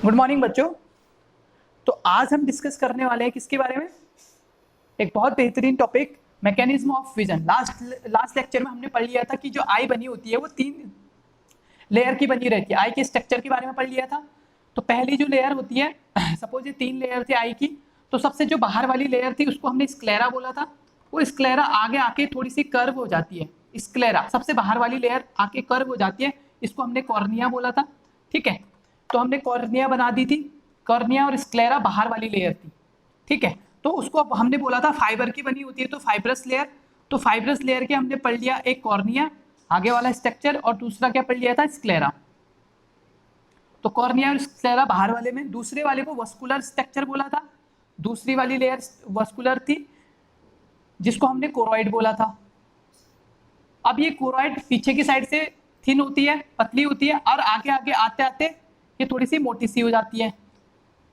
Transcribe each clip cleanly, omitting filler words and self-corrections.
Good morning बच्चों। तो आज हम डिस्कस करने वाले हैं किसके बारे में, एक बहुत बेहतरीन topic, mechanism of vision. Last lecture में हमने पढ़ लिया था कि जो आई बनी होती है वो 3 लेयर की बनी रहती है। आई के स्ट्रक्चर के बारे में पढ़ लिया था। तो पहली जो लेयर होती है, सपोज ये 3 लेयर थी आई की, तो सबसे जो बाहर वाली लेयर थी उसको हमने स्क्लेरा बोला था। वो स्क्लेरा आगे आके थोड़ी सी कर्व हो जाती है, स्क्लेरा सबसे बाहर वाली लेयर आके कर्व हो जाती है, इसको हमने कॉर्निया बोला था। ठीक है, तो हमने कॉर्निया बना दी थी। कॉर्निया और स्क्लेरा बाहर वाली लेयर थी। ठीक है, तो उसको अब हमने बोला था फाइबर की बनी होती है, तो फाइब्रस लेयर। तो फाइब्रस लेयर के हमने पढ़ लिया एक कॉर्निया आगे वाला स्ट्रक्चर, और दूसरा क्या पढ़ लिया था, स्क्लेरा। तो कॉर्निया और स्क्लेरा बाहर वाले में, दूसरे वाले को वस्कुलर स्ट्रक्चर बोला था। दूसरी वाली लेयर वस्कुलर थी जिसको हमने कोरॉइड बोला था। अब ये कोरॉइड पीछे की साइड से थिन होती है, पतली होती है, और आगे आगे आते आते ये थोड़ी सी मोटी सी हो जाती है।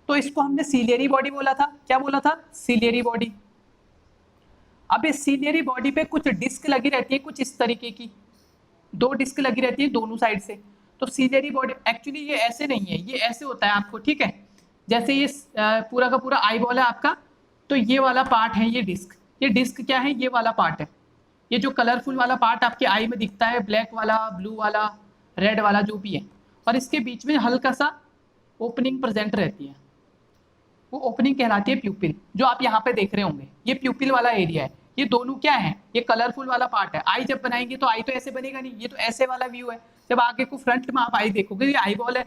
तो इसको हमने सीलियरी बॉडी बोला था। क्या बोला था, सीलियरी बॉडी। अब इस सीलियरी बॉडी पे कुछ डिस्क लगी रहती है, कुछ इस तरीके की 2 डिस्क लगी रहती है दोनों साइड से। तो सीलियरी बॉडी एक्चुअली ये ऐसे नहीं है, ये ऐसे होता है आपको। ठीक है, जैसे ये पूरा का पूरा आई बॉल है आपका, तो ये वाला पार्ट है ये डिस्क। ये डिस्क क्या है, ये वाला पार्ट है। ये जो कलरफुल वाला पार्ट आपके आई में दिखता है, ब्लैक वाला, ब्लू वाला, रेड वाला, जो भी है, और इसके बीच में हल्का सा ओपनिंग प्रेजेंट रहती है, वो ओपनिंग कहलाती है प्यूपिल। जो आप यहाँ पे देख रहे होंगे ये प्यूपिल वाला एरिया है। ये दोनों क्या है, ये कलरफुल वाला पार्ट है। आई जब बनाएंगे तो आई तो ऐसे बनेगा नहीं, ये तो ऐसे वाला व्यू है। जब आगे को फ्रंट में आप आई देखोगे, ये आई बॉल है,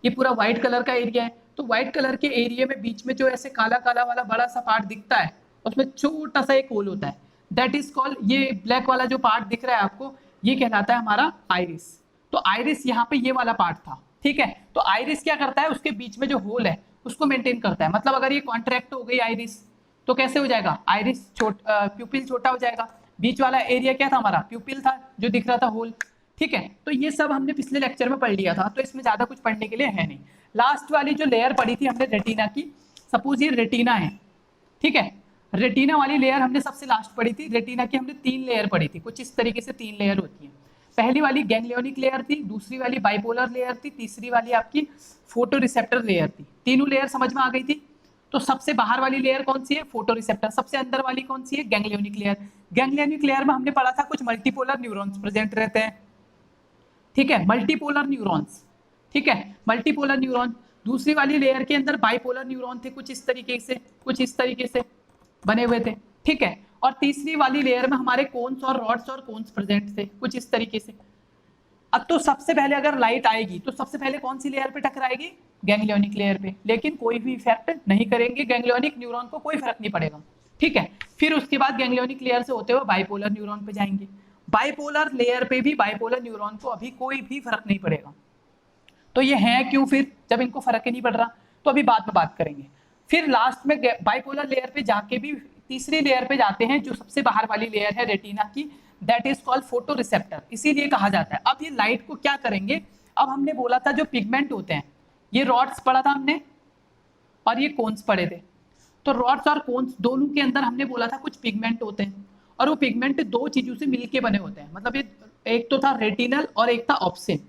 ये पूरा व्हाइट कलर का एरिया है। तो व्हाइट कलर के एरिया में बीच में जो ऐसे काला काला वाला बड़ा सा पार्ट दिखता है, उसमें छोटा सा एक होल होता है, दैट इज कॉल्ड, ये ब्लैक वाला जो पार्ट दिख रहा है आपको, ये कहलाता है हमारा आइरिस। तो आइरिस यहाँ पे ये वाला पार्ट था। ठीक है, तो आइरिस क्या करता है, उसके बीच में जो होल है उसको मेंटेन करता है। मतलब अगर ये कॉन्ट्रैक्ट हो गई आइरिस तो कैसे हो जाएगा, आइरिस प्यूपिल छोटा हो जाएगा। बीच वाला एरिया क्या था हमारा, प्यूपिल था जो दिख रहा था होल। ठीक है, तो ये सब हमने पिछले लेक्चर में पढ़ लिया था, तो इसमें ज्यादा कुछ पढ़ने के लिए है नहीं। लास्ट वाली जो लेयर पढ़ी थी हमने रेटिना की, सपोज ये रेटिना है। ठीक है, रेटिना वाली लेयर हमने सबसे लास्ट पढ़ी थी। रेटिना की हमने 3 लेयर पढ़ी थी, कुछ इस तरीके से 3 लेयर होती है। पहली वाली गैंग्लियोनिक लेयर थी, दूसरी वाली बाइपोलर लेयर थी, तीसरी वाली आपकी फोटो रिसेप्टर लेयर थी। तीनों लेयर समझ में आ गई थी। तो सबसे बाहर वाली लेयर कौन सी है, फोटो रिसेप्टर। सबसे अंदर वाली कौन सी है, गैंग्लियोनिक लेयर। गैंग्लियोनिक लेयर में हमने पढ़ा था कुछ मल्टीपोलर न्यूरॉन्स प्रेजेंट रहते हैं। ठीक है, मल्टीपोलर न्यूरॉन्स। ठीक है, मल्टीपोलर न्यूरॉन। दूसरी वाली लेयर के अंदर बाइपोलर न्यूरॉन थे, कुछ इस तरीके से बने हुए थे। ठीक है, और तीसरी वाली लेयर में हमारे कोन्स और रॉड्स और कोन्स प्रेजेंट थे, कुछ इस तरीके से। अब तो सबसे पहले अगर लाइट आएगी तो सबसे पहले कौन सी लेयर पे टकराएगी, गैंग्लियोनिक लेयर पे, लेकिन कोई भी इफेक्ट नहीं करेंगे, गैंग्लियोनिक न्यूरॉन को कोई फर्क नहीं पड़ेगा। ठीक है, फिर उसके बाद गैंग्लियोनिक लेयर से होते हुए बाइपोलर न्यूरॉन पे जाएंगे। बाइपोलर लेयर पे भी बाइपोलर न्यूरॉन को अभी कोई भी फर्क नहीं पड़ेगा। तो ये है क्यों फिर, जब इनको फर्क ही नहीं पड़ रहा, तो अभी बाद में बात करेंगे। फिर लास्ट में बाइपोलर लेयर पे जाके भी तीसरी लेयर पे जाते हैं, जो सबसे बाहर वाली लेयर है रेटिना की, that is called photo receptor, इसीलिए कहा जाता है। अब ये लाइट को क्या करेंगे, अब हमने बोला था जो पिगमेंट होते हैं, ये रॉड्स पढ़ा था हमने और ये कोन्स पढ़े थे। तो रॉड्स और कोन्स दोनों के अंदर हमने बोला था कुछ पिगमेंट होते हैं, और वो पिगमेंट 2 चीजों से मिलके बने होते हैं। मतलब ये एक तो था रेटिनल और एक था ऑप्सिन।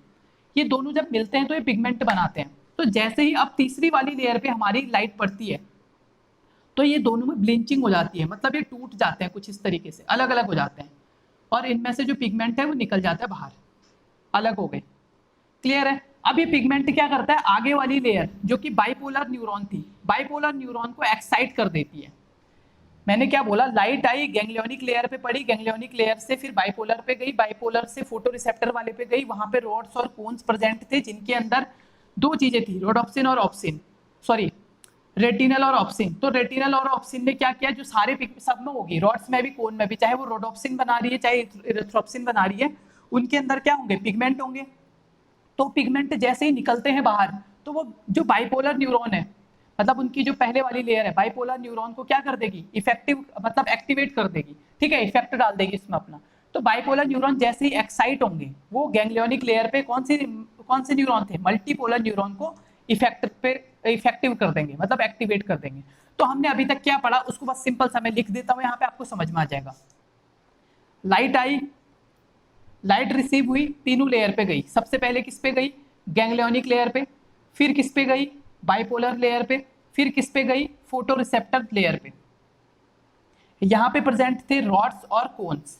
ये दोनों जब मिलते हैं तो ये पिगमेंट बनाते हैं। तो जैसे ही अब तीसरी वाली लेयर पे हमारी लाइट पड़ती है तो ये दोनों में ब्लिंचिंग हो जाती है, मतलब ये टूट जाते हैं कुछ इस तरीके से, अलग अलग हो जाते हैं, और इनमें से जो पिगमेंट है वो निकल जाता है बाहर, अलग हो गए। क्लियर है। अब ये पिगमेंट क्या करता है, आगे वाली लेयर जो कि बाइपोलर न्यूरॉन थी, बाइपोलर न्यूरॉन को एक्साइट कर देती है। मैंने क्या बोला, लाइट आई, गैंग्लियोनिक लेयर पे पड़ी, गैंग्लियोनिक लेयर से फिर बाइपोलर पे गई, बाइपोलर से फोटो रिसेप्टर वाले पे गई। वहां पे रॉड्स और कोन्स प्रेजेंट थे जिनके अंदर 2 चीजें थी, रोडोप्सिन और ऑप्सिन, सॉरी रेटिनल और ऑप्सिन। तो रेटिनल और ऑप्सिन ने क्या किया, जो सारे सब में होगी, रॉड्स में भी कोन में भी, चाहे वो रोडोप्सिन बना रही है चाहे इरिथ्रोप्सिन बना रही है, उनके अंदर क्या होंगे, पिगमेंट होंगे। तो पिगमेंट जैसे ही निकलते हैं बाहर, तो वो जो बाइपोलर न्यूरॉन है, मतलब उनकी जो पहले वाली लेयर है, बाइपोलर न्यूरॉन को क्या कर देगी, इफेक्टिव मतलब एक्टिवेट कर देगी। ठीक है, इफेक्ट डाल देगी इसमें अपना। तो बाइपोलर न्यूरॉन जैसे ही एक्साइट होंगे, वो गैंग्लियोनिक लेयर पे कौन से न्यूरॉन थे, मल्टीपोलर न्यूरॉन को इफेक्टिव कर देंगे, मतलब एक्टिवेट कर देंगे। तो हमने अभी तक क्या पढ़ा उसको बस सिंपल सा मैं लिख देता हूं, यहाँ पे आपको समझ में आ जाएगा। लाइट आई, लाइट रिसीव हुई, तीनों लेयर पे गई। सबसे पहले किस पे गई, गैंग्लियोनिक लेयर पे, फिर किस पे गई, बाइपोलर लेयर पे, फिर किस पे गई, फोटो रिसेप्टर लेयर पे। यहाँ पे प्रेजेंट थे रॉड्स और कोन्स,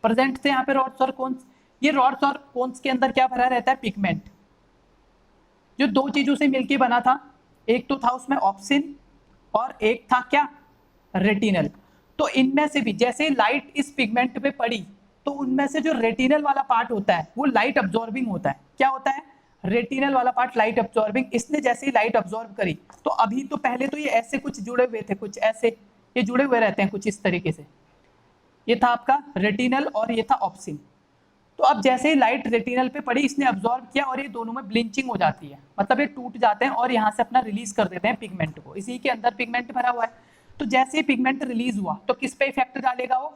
प्रेजेंट थे यहाँ पे रॉड्स और कोन्स। ये रॉड्स और कोन्स के अंदर क्या भरा रहता है, पिगमेंट, जो दो चीजों से मिलके बना था। एक तो था उसमें ऑप्सिन और एक था क्या, रेटिनल। तो इनमें से भी जैसे लाइट इस पिगमेंट पे पड़ी तो उनमें से जो रेटिनल वाला पार्ट होता है वो लाइट अब्जॉर्बिंग होता है। क्या होता है, रेटिनल वाला पार्ट लाइट अब्जॉर्बिंग। इसने जैसे ही लाइट अब्जॉर्ब करी तो अभी तो पहले तो ये ऐसे कुछ जुड़े हुए थे, कुछ ऐसे ये जुड़े हुए रहते हैं कुछ इस तरीके से। ये था आपका रेटिनल और ये था ऑप्सिन। तो अब जैसे ही लाइट रेटिनल पे पड़ी इसने अब्जॉर्ब किया और ये दोनों में ब्लिंचिंग हो जाती है, मतलब ये टूट जाते हैं और यहाँ से अपना रिलीज कर देते हैं पिगमेंट को। इसी के अंदर पिगमेंट भरा हुआ है। तो जैसे ही पिगमेंट रिलीज हुआ तो किस पे इफेक्ट डालेगा वो,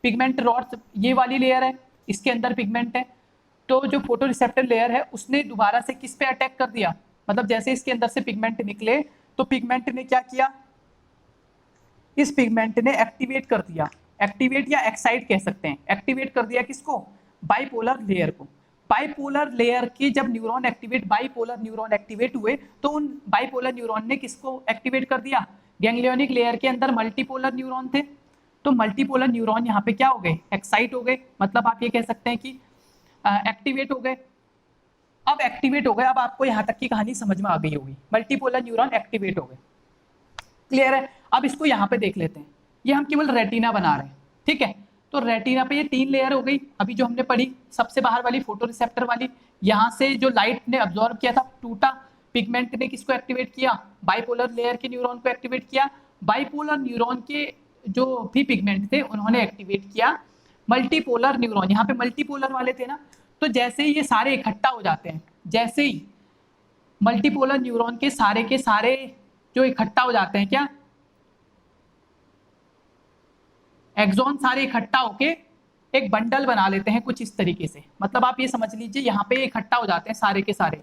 पिगमेंट रॉड्स, ये वाली लेयर है इसके अंदर पिगमेंट है, तो जो फोटो रिसेप्टर लेयर है उसने दोबारा से किस पे अटैक कर दिया, मतलब जैसे इसके अंदर से पिगमेंट निकले तो पिगमेंट ने क्या किया, इस पिगमेंट ने एक्टिवेट कर दिया, एक्टिवेट या एक्साइट कह सकते हैं, एक्टिवेट कर दिया किसको, बाइपोलर लेयर को। बाइपोलर लेयर के जब neuron activate, bipolar neuron activate हुए तो उन बाइपोलर न्यूरॉन ने किसको एक्टिवेट कर दिया, गैंग्लियोनिक लेयर के अंदर मल्टीपोलर न्यूरॉन थे, तो मल्टीपोलर न्यूरॉन यहाँ पे क्या हो गए, एक्साइट हो गए, मतलब आप ये कह सकते हैं कि एक्टिवेट हो गए। अब एक्टिवेट हो गए, अब आपको यहाँ तक की कहानी समझ में आ गई होगी, मल्टीपोलर न्यूरॉन एक्टिवेट हो गए, क्लियर है। अब इसको यहाँ पे देख लेते हैं, ये हम केवल रेटिना बना रहे हैं, ठीक है। तो रेटिना पे ये 3 लेयर हो गई अभी जो हमने पढ़ी, सबसे बाहर वाली फोटो रिसेप्टर वाली, यहाँ से जो लाइट ने अब्जॉर्ब किया था टूटा, पिगमेंट ने किसको एक्टिवेट किया, बाइपोलर लेयर के न्यूरॉन को एक्टिवेट किया, बाइपोलर न्यूरॉन के जो भी पिगमेंट थे उन्होंने एक्टिवेट किया मल्टीपोलर न्यूरॉन, यहाँ पे मल्टीपोलर वाले थे ना, तो जैसे ही ये सारे इकट्ठा हो जाते हैं, जैसे ही मल्टीपोलर न्यूरॉन के सारे जो इकट्ठा हो जाते हैं, क्या एक्सॉन सारे इकट्ठा होके एक बंडल बना लेते हैं कुछ इस तरीके से, मतलब आप ये समझ लीजिए यहाँ पे इकट्ठा हो जाते हैं सारे के सारे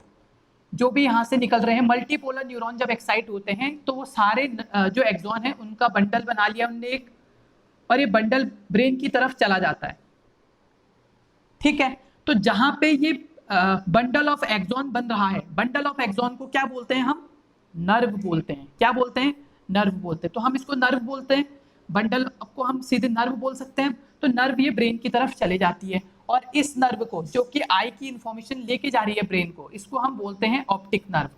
जो भी यहाँ से निकल रहे हैं। मल्टीपोलर न्यूरॉन जब एक्साइट होते हैं तो वो सारे जो एक्सॉन है उनका बंडल बना लिया उनने एक, और ये बंडल ब्रेन की तरफ चला जाता है, ठीक है। तो जहां पे ये बंडल ऑफ एक्सॉन बन रहा है, बंडल ऑफ एक्सॉन को क्या बोलते हैं हम, नर्व बोलते हैं। क्या बोलते हैं, नर्व बोलते हैं। तो हम इसको नर्व बोलते हैं, बंडल को हम सीधे नर्व बोल सकते हैं। तो नर्व ये ब्रेन की तरफ चले जाती है और इस नर्व को जो कि आई की इंफॉर्मेशन लेके जा रही है ब्रेन को, इसको हम बोलते हैं ऑप्टिक नर्व।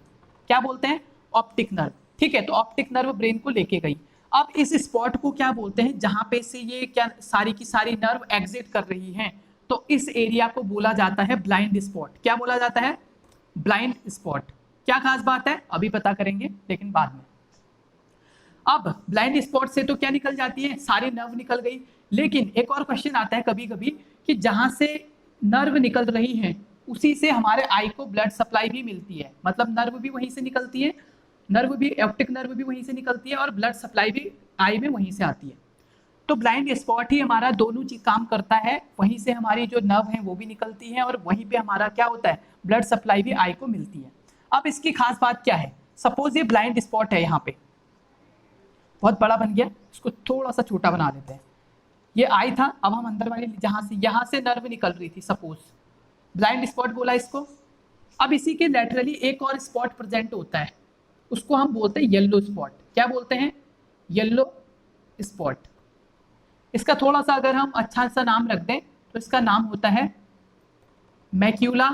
क्या बोलते हैं, ऑप्टिक नर्व, ठीक है। तो ऑप्टिक नर्व ब्रेन को लेके गई। अब इस स्पॉट को क्या बोलते हैं, जहां पे से ये क्या सारी की सारी नर्व एग्जिट कर रही हैं, तो इस एरिया को बोला जाता है ब्लाइंड स्पॉट। क्या बोला जाता है, ब्लाइंड स्पॉट। क्या खास बात है, अभी पता करेंगे लेकिन बाद में। अब ब्लाइंड स्पॉट से तो क्या निकल जाती है, सारी नर्व निकल गई, लेकिन एक और क्वेश्चन आता है कभी कभी कि जहां से नर्व निकल रही है उसी से हमारे आई को ब्लड सप्लाई भी मिलती है, मतलब नर्व भी वहीं से निकलती है, नर्व भी, ऑप्टिक नर्व भी वहीं से निकलती है और ब्लड सप्लाई भी आई में वहीं से आती है। तो ब्लाइंड स्पॉट ही हमारा दोनों चीज काम करता है, वहीं से हमारी जो नर्व है वो भी निकलती है और वहीं पे हमारा क्या होता है, ब्लड सप्लाई भी आई को मिलती है। अब इसकी खास बात क्या है, सपोज ये ब्लाइंड स्पॉट है, यहाँ पे बहुत बड़ा बन गया, इसको थोड़ा सा छोटा बना देते हैं। ये आई था, अब हम अंदर वाली जहां से, यहाँ से नर्व निकल रही थी, सपोज ब्लाइंड स्पॉट बोला इसको। अब इसी के लेटरली एक और स्पॉट प्रेजेंट होता है, उसको हम बोलते हैं येलो स्पॉट। क्या बोलते हैं, येलो स्पॉट। इसका थोड़ा सा अगर हम अच्छा सा नाम रख दें तो इसका नाम होता है मैक्यूला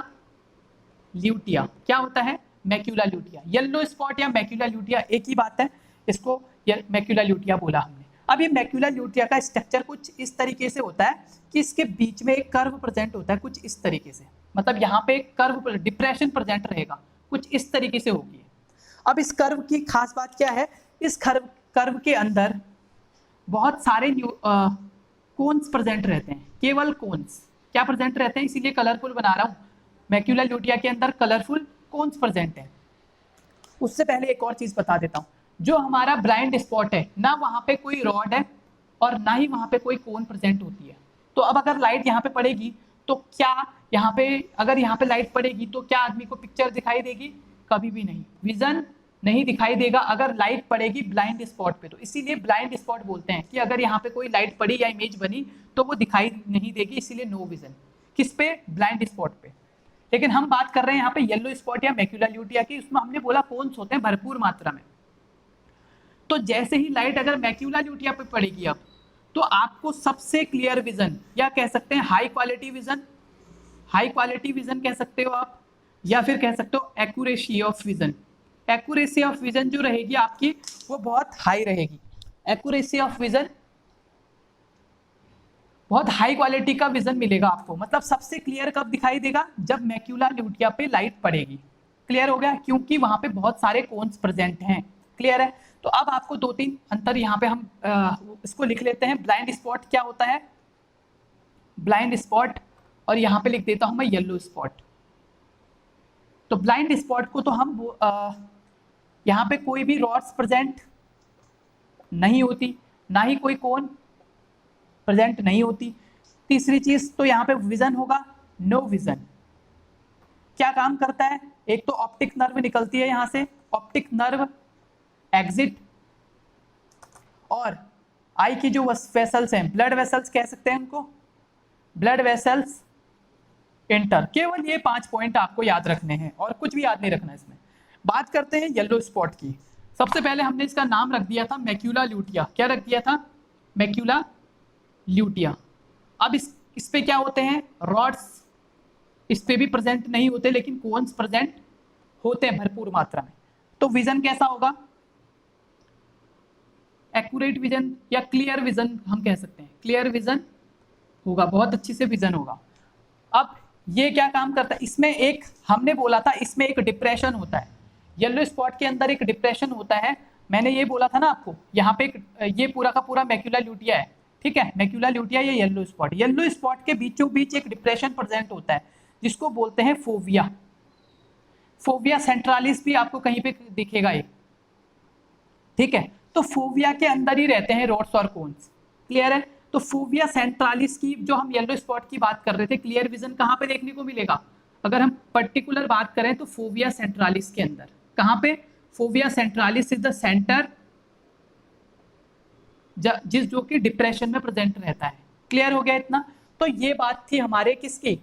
ल्यूटिया। क्या होता है, मैक्यूला ल्यूटिया। येलो स्पॉट या मैक्यूला ल्यूटिया एक ही बात है, इसको मैक्यूला ल्यूटिया बोला हमने। अब ये मैक्यूला ल्यूटिया का स्ट्रक्चर कुछ इस तरीके से होता है कि इसके बीच में एक कर्व प्रेजेंट होता है कुछ इस तरीके से, मतलब यहाँ पे एक कर्व डिप्रेशन प्रेजेंट रहेगा कुछ इस तरीके से होगी। अब इस कर्व की खास बात क्या है, इस कर्व के अंदर बहुत सारे कोन्स प्रेजेंट रहते हैं, केवल कोन्स क्या प्रेजेंट रहते हैं, इसीलिए कलरफुल बना रहा हूँ। मैक्यूला ल्यूटिया के अंदर कलरफुल कोन्स प्रेजेंट हैं। उससे पहले एक और चीज बता देता हूँ, जो हमारा ब्लाइंड स्पॉट है ना वहाँ पे कोई रॉड है और ना ही वहाँ पे कोई कोन प्रेजेंट होती है। तो अब अगर लाइट यहाँ पे पड़ेगी तो क्या यहाँ पे, अगर यहाँ पे लाइट पड़ेगी तो क्या आदमी को पिक्चर दिखाई देगी, कभी भी नहीं, विजन नहीं दिखाई देगा अगर लाइट पड़ेगी ब्लाइंड स्पॉट पे। तो इसीलिए ब्लाइंड स्पॉट बोलते हैं कि अगर यहाँ पे कोई लाइट पड़ी या इमेज बनी तो वो दिखाई नहीं देगी, इसीलिए नो विजन। किस पे, ब्लाइंड स्पॉट पे। लेकिन हम बात कर रहे हैं यहाँ पे येलो स्पॉट या मैक्यूला ल्यूटिया की, उसमें हमने बोला कोन्स होते हैं भरपूर मात्रा में। तो जैसे ही लाइट अगर मैक्यूला ल्यूटिया पे पड़ेगी अब, तो आपको सबसे क्लियर विजन, या कह सकते हैं high quality vision, high quality vision कह सकते हो आप, या फिर कह सकते हो accuracy of vision. Accuracy of vision जो रहेगी आपकी वो बहुत हाई रहेगी। एक्यूरेसी ऑफ विजन, बहुत हाई क्वालिटी का विजन मिलेगा आपको। मतलब सबसे क्लियर कब दिखाई देगा, जब मैक्यूला ल्यूटिया पे लाइट पड़ेगी। क्लियर हो गया, क्योंकि वहां पे बहुत सारे कोन्स प्रेजेंट हैं। क्लियर है। तो अब आपको दो तीन अंतर यहाँ पे हम इसको लिख लेते हैं। ब्लाइंड स्पॉट क्या होता है, ब्लाइंड स्पॉट, और यहाँ पे लिख देता हूं मैं येलो स्पॉट। तो ब्लाइंड स्पॉट को तो हम यहाँ पे कोई भी रॉड्स प्रेजेंट नहीं होती, ना ही कोई कोन प्रेजेंट नहीं होती। तीसरी चीज तो यहाँ पे विजन होगा नो विजन। क्या काम करता है, एक तो ऑप्टिक नर्व निकलती है यहाँ से, ऑप्टिक नर्व एग्जिट, और आई की जो वेसल्स हैं, ब्लड वेसल्स कह सकते हैं उनको, ब्लड वेसल्स एंटर। केवल ये 5 पॉइंट आपको याद रखने हैं और कुछ भी याद नहीं रखना इसमें। बात करते हैं येलो स्पॉट की। सबसे पहले हमने इसका नाम रख दिया था मैक्यूला ल्यूटिया। क्या रख दिया था, मैक्यूला ल्यूटिया। अब इस पे क्या होते हैं, रॉड्स इस पे भी प्रेजेंट नहीं होते, लेकिन कोन्स प्रेजेंट होते हैं भरपूर मात्रा में। तो विजन कैसा होगा, एक्यूरेट विजन या क्लियर विजन हम कह सकते हैं। क्लियर विजन होगा, बहुत अच्छी से विजन होगा। अब ये क्या काम करता है, इसमें एक हमने बोला था इसमें एक डिप्रेशन होता है। येलो स्पॉट के अंदर एक डिप्रेशन होता है। मैंने ये बोला था ना आपको, यहाँ पे ये पूरा का पूरा मैक्यूला ल्यूटिया है। ठीक है, मैक्यूला ल्यूटिया या येलो स्पॉट। येलो स्पॉट के बीचों बीच एक डिप्रेशन प्रेजेंट होता है जिसको बोलते हैं फोविया। फोविया सेंट्रालिस भी आपको कहीं पे दिखेगा ये। ठीक है, तो फोविया के अंदर ही रहते हैं रॉड्स और कोन्स। क्लियर है। तो फोविया सेंट्रालिस की जो हम येलो स्पॉट की बात कर रहे थे, क्लियर विजन कहाँ पे देखने को मिलेगा, अगर हम पर्टिकुलर बात करें तो फोविया सेंट्रालिस के अंदर। कहाँ पे, फोविया सेंट्रालिस इज द सेंटर जिस जो कि डिप्रेशन में प्रेजेंट रहता है। क्लियर हो गया इतना। तो ये बात थी हमारे किसकी,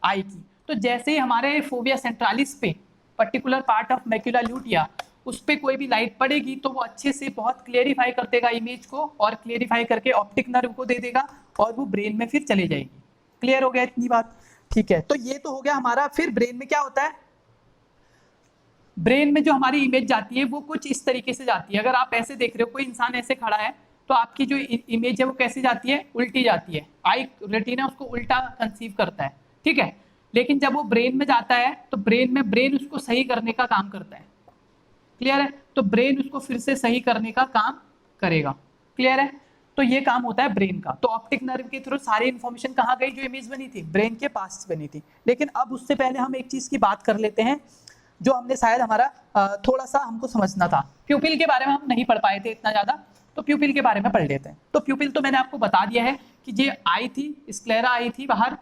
आई की। तो जैसे ही हमारे फोविया सेंट्रालिस पे particular part of macula lutea, उस पर कोई भी लाइट पड़ेगी तो वो अच्छे से बहुत क्लियरिफाई कर देगा इमेज को, और क्लियरिफाई करके ऑप्टिक नर्व को दे देगा और वो ब्रेन में फिर चले जाएगी। क्लियर हो गया इतनी बात। ठीक है, तो ये तो हो गया हमारा। फिर ब्रेन में क्या होता है, ब्रेन में जो हमारी इमेज जाती है वो कुछ इस तरीके से जाती है। अगर आप ऐसे देख रहे हो, कोई इंसान ऐसे खड़ा है, तो आपकी जो इमेज है वो कैसी जाती है, उल्टी जाती है। आई रेटिना उसको उल्टा कंसीव करता है। ठीक है, लेकिन जब वो ब्रेन में जाता है तो ब्रेन उसको सही करने का काम करता है। क्लियर है। तो ब्रेन उसको फिर से सही करने का काम करेगा। क्लियर है। तो ये काम होता है ब्रेन का। तो ऑप्टिक नर्व के थ्रू सारी इंफॉर्मेशन कहाँ गई, जो इमेज बनी थी ब्रेन के पास बनी थी। लेकिन अब उससे पहले हम एक चीज की बात कर लेते हैं जो हमने शायद हमारा थोड़ा सा हमको समझना था। प्यूपिल के बारे में हम नहीं पढ़ पाए थे इतना ज्यादा, तो प्यूपिल के बारे में पढ़ लेते हैं। तो प्यूपिल तो मैंने आपको बता दिया है कि ये आई थी, स्क्लेरा आई थी बाहर।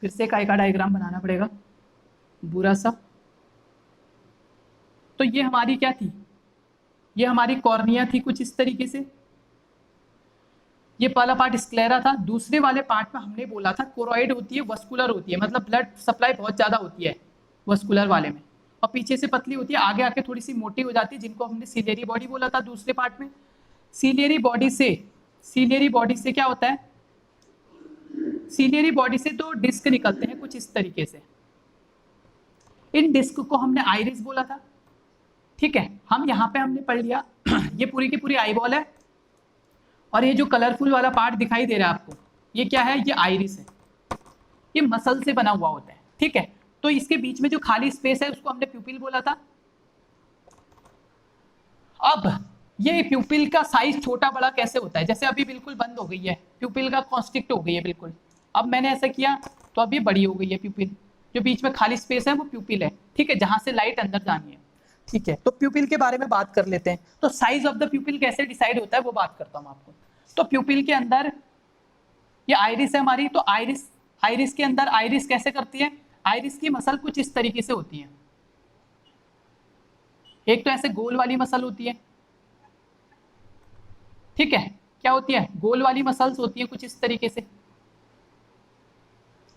फिर से काय का डायग्राम बनाना पड़ेगा बुरा सा। तो ये हमारी क्या थी, ये हमारी कॉर्निया थी कुछ इस तरीके से। ये पहला पार्ट स्क्लेरा था। दूसरे वाले पार्ट में हमने बोला था कोरॉइड होती है, वस्कुलर होती है, मतलब ब्लड सप्लाई बहुत ज्यादा होती है वस्कुलर वाले में, और पीछे से पतली होती है, आगे आके थोड़ी सी मोटी हो जाती है, जिनको हमने सिलियरी बॉडी बोला था दूसरे पार्ट में। सिलियरी बॉडी से क्या होता है, सिलियरी बॉडी से तो डिस्क निकलते हैं कुछ इस तरीके से। इन डिस्क को हमने आइरिस बोला था। ठीक है, हम यहाँ पे हमने पढ़ लिया ये पूरी की पूरी आईबॉल है, और ये जो कलरफुल वाला पार्ट दिखाई दे रहा है आपको, ये क्या है, ये आइरिस है। ये मसल से बना हुआ होता है। ठीक है, तो इसके बीच में जो खाली स्पेस है उसको हमने प्यूपिल बोला था। अब ये प्यूपिल का साइज छोटा बड़ा कैसे होता है, जैसे अभी बिल्कुल बंद हो गई है प्यूपिल का, कॉन्स्ट्रिक्ट हो गई है बिल्कुल। अब मैंने ऐसा किया तो अब ये बड़ी हो गई है प्यूपिल, जो बीच में खाली स्पेस है वो प्यूपिल है। ठीक है, जहां से लाइट अंदर जानी है। ठीक है, तो प्यूपिल के बारे में बात कर लेते हैं। तो साइज ऑफ द प्यूपिल कैसे डिसाइड होता है वो बात करता हूं आपको। तो प्यूपिल के अंदर ये आइरिस है हमारी, तो आइरिस के अंदर आइरिस कैसे करती है, आइरिस की मसल कुछ इस तरीके से होती है। एक तो ऐसे गोल वाली मसल होती है। ठीक है, क्या होती है, गोल वाली मसल्स होती है कुछ इस तरीके से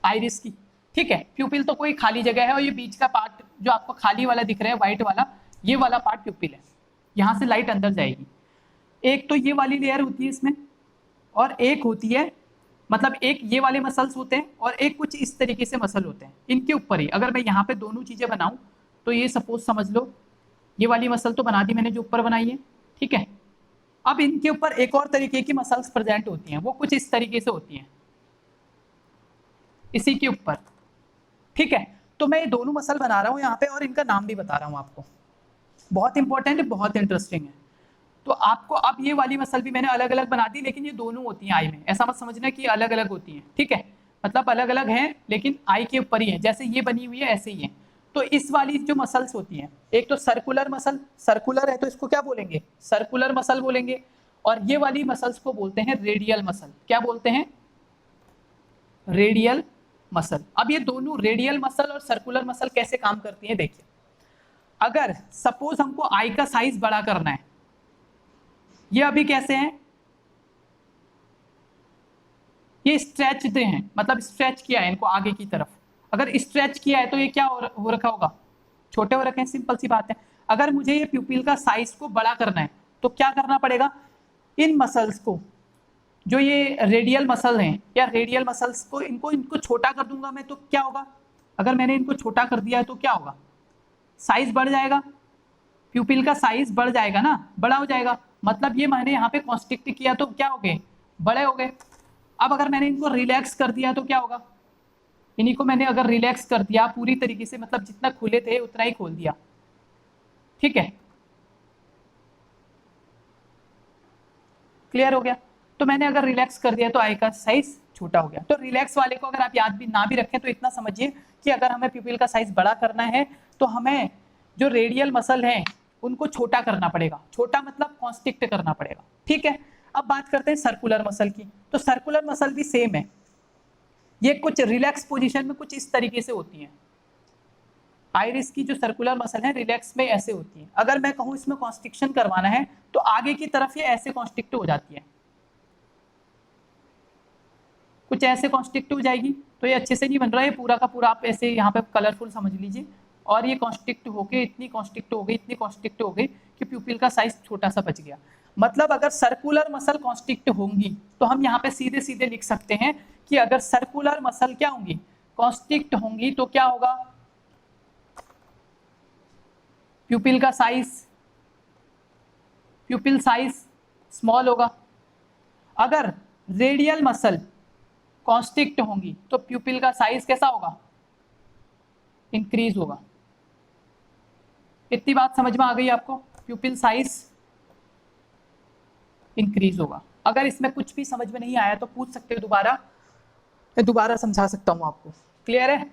आइरिस की। ठीक है, प्यूपिल तो कोई खाली जगह है और ये बीच का पार्ट जो आपको खाली वाला दिख रहा है व्हाइट वाला, ये वाला पार्ट प्यूपिल है, यहाँ से लाइट अंदर जाएगी। एक तो ये वाली लेयर होती है इसमें, और एक होती है, मतलब एक ये वाले मसल्स होते हैं और एक कुछ इस तरीके से मसल होते हैं इनके ऊपर ही। अगर मैं यहाँ पे दोनों चीजें बनाऊं तो ये सपोज समझ लो ये वाली मसल तो बना दी मैंने जो ऊपर बनाई है, ठीक है। अब इनके ऊपर एक और तरीके की मसल्स प्रेजेंट होती हैं, वो कुछ इस तरीके से होती हैं इसी के ऊपर, ठीक है। तो मैं ये दोनों मसल बना रहा हूँ यहाँ पे और इनका नाम भी बता रहा हूँ आपको, बहुत इंपॉर्टेंट है, बहुत इंटरेस्टिंग है। तो आपको अब ये वाली मसल भी मैंने अलग अलग बना दी, लेकिन ये दोनों होती हैं आई में, ऐसा मत समझना कि अलग अलग होती हैं, ठीक है। मतलब अलग अलग हैं लेकिन आई के ऊपर ही है, जैसे ये बनी हुई है ऐसे ही है। तो इस वाली जो मसल्स होती हैं, एक तो सर्कुलर मसल, सर्कुलर है तो इसको क्या बोलेंगे, सर्कुलर मसल बोलेंगे, और ये वाली मसल्स को बोलते हैं रेडियल मसल। क्या बोलते हैं, रेडियल मसल। अब ये दोनों रेडियल मसल और सर्कुलर मसल कैसे काम करती हैं देखिए। अगर सपोज हमको आई का साइज बड़ा करना है, ये अभी कैसे हैं, ये स्ट्रेच हैं, मतलब स्ट्रेच किया है इनको आगे की तरफ। अगर स्ट्रेच किया है तो ये क्या हो रखा होगा, छोटे हो रखे हैं, सिंपल सी बात है। अगर मुझे ये प्यूपिल का साइज को बड़ा करना है तो क्या करना पड़ेगा, इन मसल्स को, जो ये रेडियल मसल हैं या रेडियल मसल्स को, इनको छोटा कर दूंगा मैं तो क्या होगा, अगर मैंने इनको छोटा कर दिया तो क्या होगा, साइज बढ़ जाएगा, प्यूपिल का साइज बढ़ जाएगा ना, बड़ा हो जाएगा। मतलब ये मैंने यहाँ पे कॉन्स्ट्रिक्ट किया तो क्या हो गए, बड़े हो गए। अब अगर मैंने इनको रिलैक्स कर दिया तो क्या होगा, इन्हीं को मैंने अगर रिलैक्स कर दिया पूरी तरीके से, मतलब जितना खुले थे उतना ही खोल दिया, ठीक है, क्लियर हो गया। तो मैंने अगर रिलैक्स कर दिया तो आई का साइज छोटा हो गया। तो रिलैक्स वाले को अगर आप याद भी ना भी रखें तो इतना समझिए कि अगर हमें प्यूपिल का साइज बड़ा करना है तो हमें जो रेडियल मसल हैं उनको छोटा करना पड़ेगा, छोटा मतलब कॉन्स्ट्रिक्ट करना पड़ेगा, ठीक है। अब बात करते हैं सर्कुलर मसल की। तो सर्कुलर मसल भी सेम है, ये कुछ रिलैक्स पोजीशन में कुछ इस तरीके से होती हैं। आइरिस की जो सर्कुलर मसल है रिलैक्स में ऐसे होती है। अगर मैं कहूँ इसमें कॉन्स्ट्रिक्शन करवाना है तो आगे की तरफ ये ऐसे कॉन्स्ट्रिक्ट हो जाती है, कुछ ऐसे कॉन्स्ट्रिक्ट हो जाएगी। तो ये अच्छे से नहीं बन रहा है पूरा का पूरा, आप ऐसे यहाँ पे कलरफुल समझ लीजिए। और ये कॉन्स्ट्रिक्ट होके इतनी कॉन्स्ट्रिक्ट हो गई, इतनी कॉन्स्ट्रिक्ट हो गई कि प्यूपिल का साइज छोटा सा बच गया। मतलब अगर सर्कुलर मसल कॉन्स्ट्रिक्ट होंगी तो हम यहाँ पे सीधे सीधे लिख सकते हैं कि अगर सर्कुलर मसल क्या होंगी, कॉन्स्ट्रिक्ट होंगी, तो क्या होगा, प्यूपिल का साइज, प्यूपिल साइज स्मॉल होगा। अगर रेडियल मसल कॉन्स्ट्रिक्ट होंगी तो प्यूपिल का साइज कैसा होगा, इंक्रीज होगा। इतनी बात समझ में आ गई आपको, प्यूपिल साइज इंक्रीज होगा। अगर इसमें कुछ भी समझ में नहीं आया तो पूछ सकते हो दोबारा, मैं दोबारा समझा सकता हूं आपको, क्लियर है।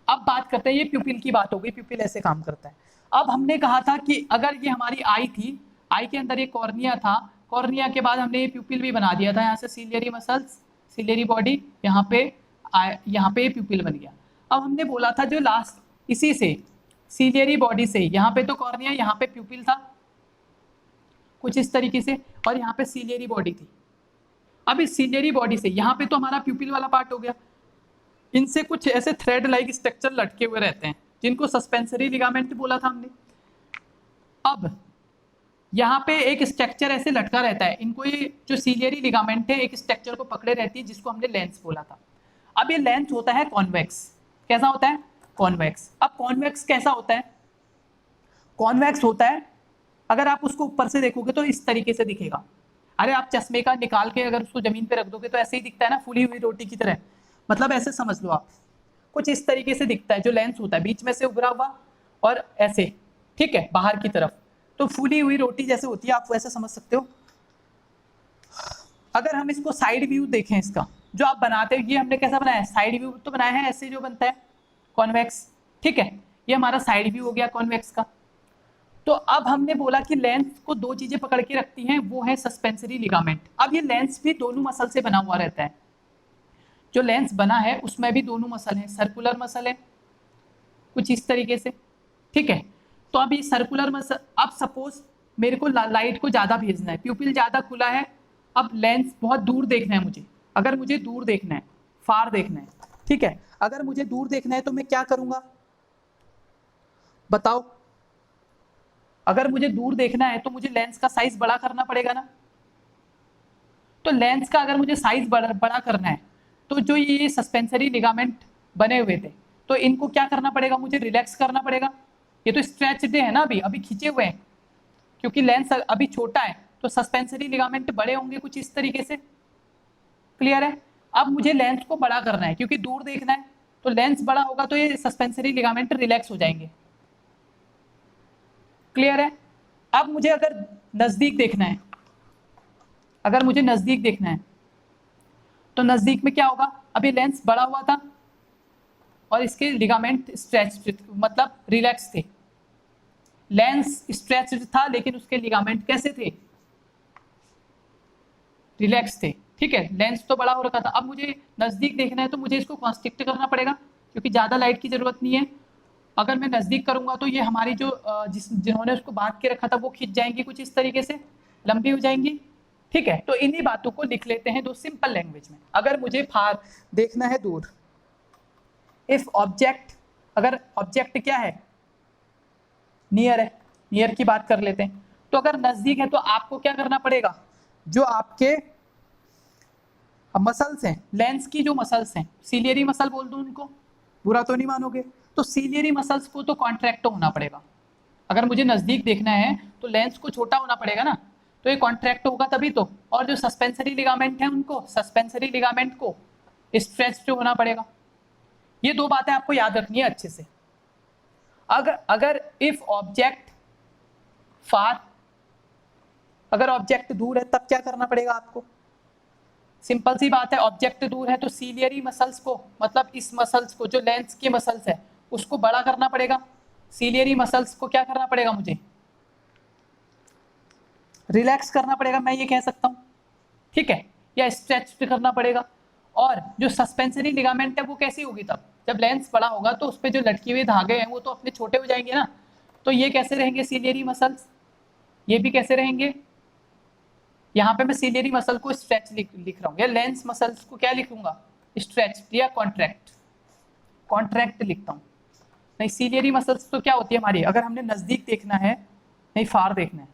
अब बात करते हैं, ये प्यूपिल की बात हो गई, प्यूपिल ऐसे काम करता है। अब हमने कहा था कि अगर ये हमारी आई थी, आई के अंदर ये कॉर्निया था, कॉर्निया के बाद हमने ये प्यूपिल भी बना दिया था, यहाँ से सिलियरी मसल्स, सिलियरी बॉडी, यहाँ पे प्यूपिल बन गया। अब हमने बोला था जो लास्ट इसी से सिलियरी बॉडी से, यहाँ पे तो कॉर्निया, यहाँ पे प्यूपिल था कुछ इस तरीके से, और यहाँ पे सिलियरी बॉडी थी। अब इस सिलियरी बॉडी से यहाँ पे तो हमारा प्यूपिल वाला पार्ट हो गया, इनसे कुछ ऐसे थ्रेड लाइक स्ट्रक्चर लटके हुए रहते हैं जिनको सस्पेंसरी लिगामेंट बोला था हमने। अब यहाँ पे एक स्ट्रक्चर ऐसे लटका रहता है, इनको ये जो सिलियरी लिगामेंट है एक स्ट्रक्चर को पकड़े रहती है जिसको हमने लेंस बोला था। अब ये लेंस होता है कॉन्वेक्स। कैसा होता है, कॉन्वेक्स। अब कॉन्वेक्स कैसा होता है, कॉन्वेक्स होता है, अगर आप उसको ऊपर से देखोगे तो इस तरीके से दिखेगा। अरे आप चश्मे का निकाल के अगर उसको जमीन पे रख दोगे तो ऐसे ही दिखता है ना, फूली हुई रोटी की तरह। मतलब ऐसे समझ लो आप, कुछ इस तरीके से दिखता है जो लेंस होता है, बीच में से उभरा हुआ और ऐसे, ठीक है, बाहर की तरफ। तो फूली हुई रोटी जैसे होती है, आप वैसे समझ सकते हो। अगर हम इसको साइड व्यू देखें, इसका जो आप बनाते हो, ये हमने कैसा बनाया है, साइड व्यू तो बनाया है, ऐसे जो बनता है कॉन्वेक्स, ठीक है। ये हमारा साइड व्यू हो गया कॉन्वेक्स का। तो अब हमने बोला कि लेंस को दो चीजें पकड़ के रखती हैं, वो है सस्पेंसरी लिगामेंट। अब ये लेंस भी दोनों मसल से बना हुआ रहता है, जो लेंस बना है उसमें भी दोनों मसल है, सर्कुलर मसल है कुछ इस तरीके से, ठीक है। तो अब ये सर्कुलर मसल, अब सपोज मेरे को लाइट को ज़्यादा भेजना है, प्यूपिल ज़्यादा खुला है, अब लेंस बहुत दूर देखना है मुझे, अगर मुझे दूर देखना है, फार देखना है, ठीक है। अगर मुझे दूर देखना है तो मैं क्या करूंगा, बताओ। अगर मुझे दूर देखना है तो मुझे लेंस का साइज बड़ा करना पड़ेगा ना। तो लेंस का अगर मुझे साइज बड़ा करना है तो जो ये सस्पेंसरी लिगामेंट बने हुए थे तो इनको क्या करना पड़ेगा, मुझे रिलैक्स करना पड़ेगा। ये तो स्ट्रेच्ड है ना, अभी अभी खींचे हुए हैं, क्योंकि लेंस अभी छोटा है तो सस्पेंसरी लिगामेंट बड़े होंगे कुछ इस तरीके से। क्लियर है। अब मुझे लेंस को बड़ा करना है क्योंकि दूर देखना है, तो लेंस बड़ा होगा तो ये सस्पेंसरी लिगामेंट रिलैक्स हो जाएंगे। क्लियर है। अब मुझे अगर नजदीक देखना है, अगर मुझे नजदीक देखना है तो नजदीक में क्या होगा, अभी लेंस बड़ा हुआ था और इसके लिगामेंट स्ट्रेच्ड मतलब रिलैक्स थे। लेंस स्ट्रेच्ड था लेकिन उसके लिगामेंट कैसे थे, रिलैक्स थे। ठीक है, लेंस तो बड़ा हो रखा था। अब मुझे नजदीक देखना है तो मुझे इसको कॉन्स्ट्रिक्ट करना पड़ेगा क्योंकि ज्यादा लाइट की जरूरत नहीं है। अगर मैं नजदीक करूंगा तो ये हमारी जो जिन्होंने उसको बांध के रखा था वो खिंच जाएंगी कुछ इस तरीके से, लंबी हो जाएंगी। ठीक है, तो इन्हीं बातों को लिख लेते हैं दो सिंपल लैंग्वेज में। अगर मुझे फार देखना है दूर, इफ ऑब्जेक्ट, अगर ऑब्जेक्ट क्या है, नियर है, नियर की बात कर लेते हैं। तो अगर नजदीक है तो आपको क्या करना पड़ेगा, जो आपके मसल्स हैं, लेंस की जो मसल्स हैं, सीलियरी मसल बोल दूं उनको, बुरा तो नहीं मानोगे, तो सीलियरी मसल्स को तो कॉन्ट्रैक्ट होना पड़ेगा। अगर मुझे नजदीक देखना है तो लेंस को छोटा होना पड़ेगा ना, तो ये कॉन्ट्रैक्ट होगा तभी तो। और जो सस्पेंसरी लिगामेंट है उनको, सस्पेंसरी लिगामेंट को स्ट्रेच होना पड़ेगा। ये दो बातें आपको याद रखनी है अच्छे से। अगर इफ ऑब्जेक्ट फार, अगर ऑब्जेक्ट दूर है तब क्या करना पड़ेगा आपको, सिंपल सी बात है, ऑब्जेक्ट दूर है तो सीलियरी मसल्स को, मतलब इस मसल्स को जो लेंस के मसल्स है उसको बड़ा करना पड़ेगा। सीलियरी मसल्स को क्या करना पड़ेगा, मुझे रिलैक्स करना पड़ेगा, मैं ये कह सकता हूं। ठीक है, या स्ट्रेच करना पड़ेगा। और जो सस्पेंसरी लिगामेंट है वो कैसी होगी, तब जब लेंस बड़ा होगा तो उस पर जो लटके हुए धागे हैं वो तो अपने छोटे हो जाएंगे ना। तो ये कैसे रहेंगे सीलियरी मसल्स, ये भी कैसे रहेंगे। यहाँ पे मैं सीलियरी मसल को स्ट्रेच लिख रहा हूँ, या लेंस मसल्स को क्या लिखूंगा, स्ट्रेच या कॉन्ट्रैक्ट, कॉन्ट्रैक्ट लिखता हूँ। नहीं, सीलियरी मसल्स तो क्या होती है हमारी, अगर हमने नजदीक देखना है, नहीं फार देखना है।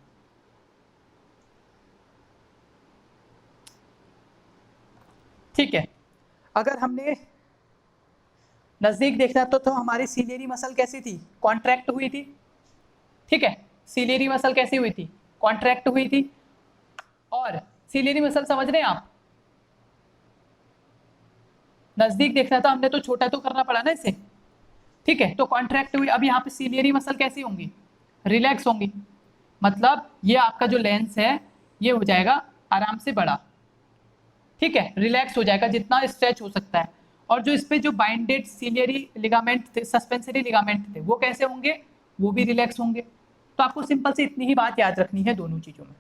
ठीक है, अगर हमने नजदीक देखना तो हमारी सीलियरी मसल कैसी थी, कॉन्ट्रैक्ट हुई थी। ठीक है, सीलियरी मसल कैसी हुई थी, कॉन्ट्रैक्ट हुई थी। और सीलियरी मसल समझ रहे हैं आप, नजदीक देखना था हमने तो छोटा तो करना पड़ा ना इसे। ठीक है, तो कॉन्ट्रैक्ट हुई। अब यहाँ पे सीलियरी मसल कैसी होंगी, रिलैक्स होंगी। मतलब ये आपका जो लेंस है ये हो जाएगा आराम से बड़ा। ठीक है, रिलैक्स हो जाएगा जितना स्ट्रेच हो सकता है। और जो इस पे जो बाइंडेड सीलियरी लिगामेंट थे, सस्पेंसरी लिगामेंट थे, वो कैसे होंगे, वो भी रिलैक्स होंगे। तो आपको सिंपल से इतनी ही बात याद रखनी है दोनों चीजों में।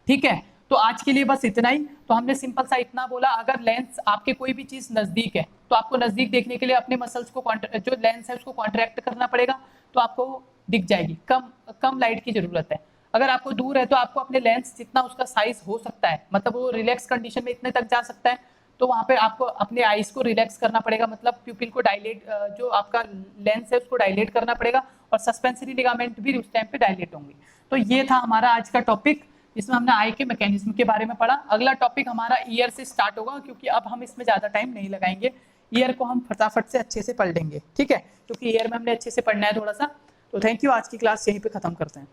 ठीक है, तो आज के लिए बस इतना ही। तो हमने सिंपल सा इतना बोला, अगर लेंस आपके कोई भी चीज नजदीक है तो आपको नजदीक देखने के लिए अपने मसल्स को जो लेंस है उसको कॉन्ट्रैक्ट करना पड़ेगा, तो आपको दिख जाएगी। कम लाइट की जरूरत है। अगर आपको दूर है तो आपको अपने लेंस जितना उसका साइज हो सकता है, मतलब वो रिलैक्स कंडीशन में इतने तक जा सकता है, तो वहां पे आपको अपने आईज को रिलैक्स करना पड़ेगा, मतलब प्यूपिल को डायलेट, जो आपका लेंस है उसको डायलेट करना पड़ेगा, और सस्पेंसरी लिगामेंट भी उस टाइम पे डायलेट होंगे। तो ये था हमारा आज का टॉपिक, इसमें हमने आई के मैकेनिज्म के बारे में पढ़ा। अगला टॉपिक हमारा ईयर से स्टार्ट होगा, क्योंकि अब हम इसमें ज्यादा टाइम नहीं लगाएंगे, ईयर को हम फटाफट से अच्छे से पढ़ लेंगे। ठीक है, क्योंकि ईयर में हमने अच्छे से पढ़ना है थोड़ा सा। तो थैंक यू, आज की क्लास यहीं पे खत्म करते हैं।